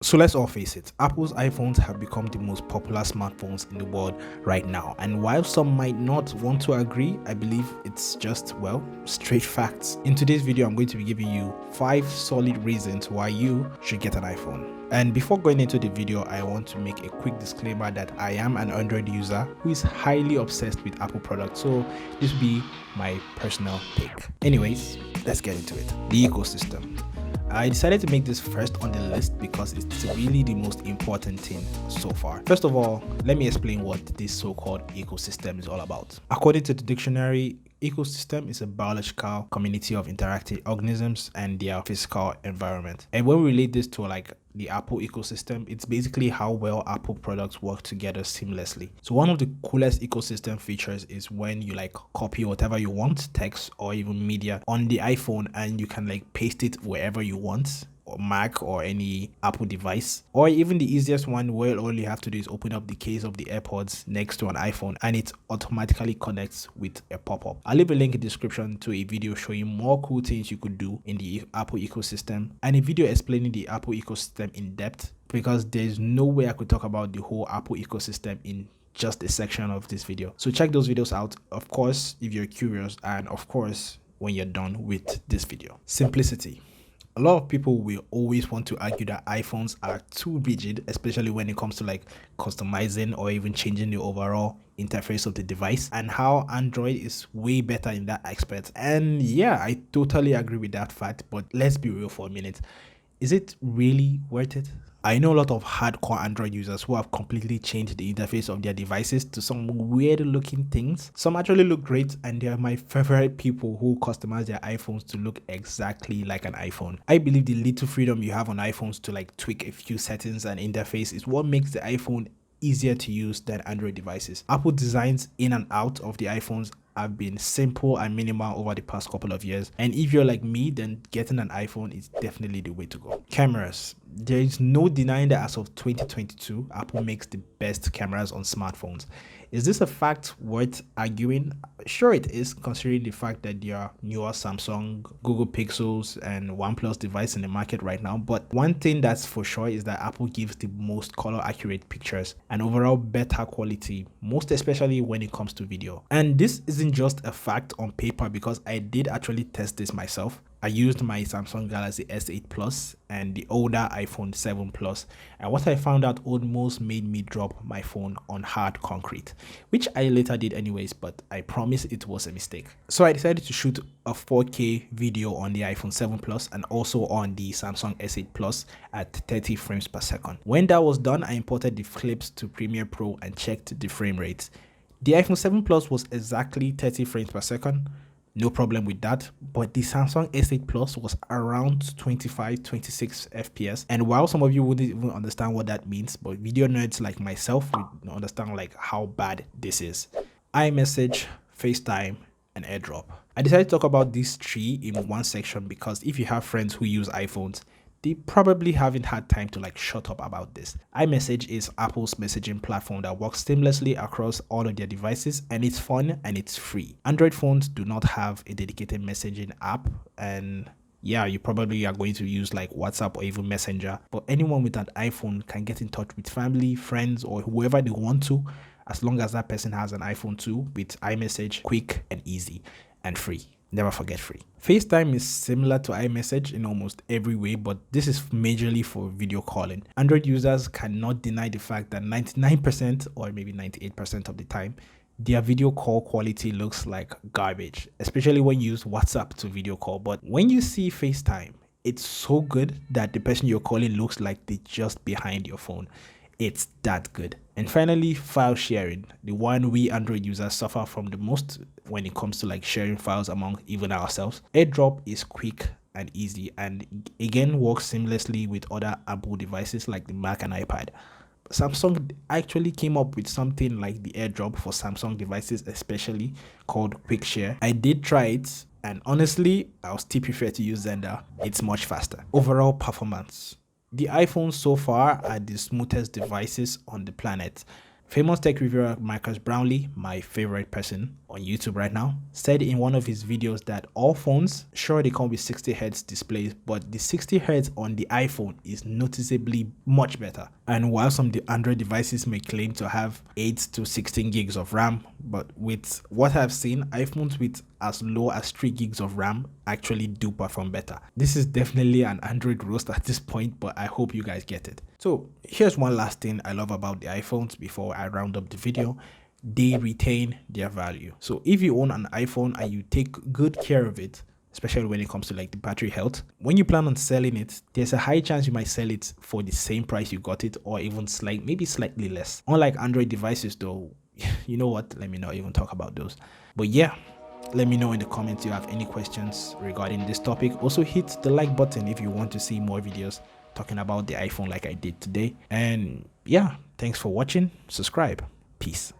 So let's all face it, Apple's iPhones have become the most popular smartphones in the world right now. And while some might not want to agree, I believe it's just, well, straight facts. In today's video, I'm going to be giving you 5 solid reasons why you should get an iPhone. And before going into the video, I want to make a quick disclaimer that I am an Android user who is highly obsessed with Apple products, so this will be my personal take. Anyways, let's get into it. The ecosystem. I decided to make this first on the list because it's really the most important thing so far. First of all, let me explain what this so-called ecosystem is all about. According to the dictionary, ecosystem is a biological community of interacting organisms and their physical environment. And when we relate this to like the Apple ecosystem, it's basically how well Apple products work together seamlessly. So one of the coolest ecosystem features is when you like copy whatever you want, text or even media on the iPhone, and you can like paste it wherever you want, or Mac or any Apple device. Or even the easiest one where all you have to do is open up the case of the AirPods next to an iPhone and it automatically connects with a pop-up. I'll leave a link in the description to a video showing more cool things you could do in the Apple ecosystem and a video explaining the Apple ecosystem in depth, because there's no way I could talk about the whole Apple ecosystem in just a section of this video. So check those videos out, of course, if you're curious, and of course when you're done with this video. Simplicity. A lot of people will always want to argue that iPhones are too rigid, especially when it comes to like customizing or even changing the overall interface of the device, and how Android is way better in that aspect. And yeah, I totally agree with that fact, but let's be real for a minute. Is it really worth it? I know a lot of hardcore Android users who have completely changed the interface of their devices to some weird looking things. Some actually look great, and they are my favorite people who customize their iPhones to look exactly like an iPhone. I believe the little freedom you have on iPhones to like tweak a few settings and interface is what makes the iPhone easier to use than Android devices. Apple designs in and out of the iPhones have been simple and minimal over the past couple of years, and if you're like me, then getting an iPhone is definitely the way to go. Cameras. There is no denying that as of 2022, Apple makes the best cameras on smartphones. Is this a fact worth arguing? Sure it is, considering the fact that there are newer Samsung, Google Pixels and OnePlus devices in the market right now. But one thing that's for sure is that Apple gives the most color accurate pictures and overall better quality, most especially when it comes to video. And this isn't just a fact on paper, because I did actually test this myself. I used my Samsung Galaxy S8 Plus and the older iPhone 7 Plus, and what I found out almost made me drop my phone on hard concrete, which I later did anyways, but I promise it was a mistake. So I decided to shoot a 4K video on the iPhone 7 Plus and also on the Samsung S8 Plus at 30 frames per second. When that was done, I imported the clips to Premiere Pro and checked the frame rates. The iPhone 7 Plus was exactly 30 frames per second. No problem with that, but the Samsung S8 Plus was around 25-26 FPS, and while some of you wouldn't even understand what that means, but video nerds like myself would understand like how bad this is. iMessage, FaceTime and AirDrop. I decided to talk about these 3 in one section because if you have friends who use iPhones, they probably haven't had time to like shut up about this. iMessage is Apple's messaging platform that works seamlessly across all of their devices, and it's fun and it's free. Android phones do not have a dedicated messaging app, and yeah, you probably are going to use like WhatsApp or even Messenger, but anyone with an iPhone can get in touch with family, friends or whoever they want to, as long as that person has an iPhone too, with iMessage, quick and easy and free. Never forget free. FaceTime is similar to iMessage in almost every way, but this is majorly for video calling. Android users cannot deny the fact that 99% or maybe 98% of the time, their video call quality looks like garbage, especially when you use WhatsApp to video call. But when you see FaceTime, it's so good that the person you're calling looks like they're just behind your phone. It's that good. And finally, file sharing, the one we Android users suffer from the most when it comes to like sharing files among even ourselves. AirDrop is quick and easy, and again works seamlessly with other Apple devices like the Mac and iPad. Samsung actually came up with something like the AirDrop for Samsung devices, especially called Quick Share. I did try it, and honestly, I'll still prefer to use Xender. It's much faster. Overall performance. The iPhones so far are the smoothest devices on the planet. Famous tech reviewer Marcus Brownlee, my favorite person on YouTube right now, said in one of his videos that all phones, sure they come with 60Hz displays, but the 60Hz on the iPhone is noticeably much better. And while some Android devices may claim to have 8 to 16 gigs of RAM, but with what I've seen, iPhones with as low as 3 gigs of RAM actually do perform better. This is definitely an Android roast at this point, but I hope you guys get it. So here's one last thing I love about the iPhones before I round up the video. They retain their value. So if you own an iPhone and you take good care of it, especially when it comes to like the battery health, when you plan on selling it, there's a high chance you might sell it for the same price you got it, or even maybe slightly less. Unlike Android devices though, you know what, let me not even talk about those. But yeah, let me know in the comments if you have any questions regarding this topic. Also hit the like button if you want to see more videos talking about the iPhone like I did today. And yeah, thanks for watching. Subscribe. Peace.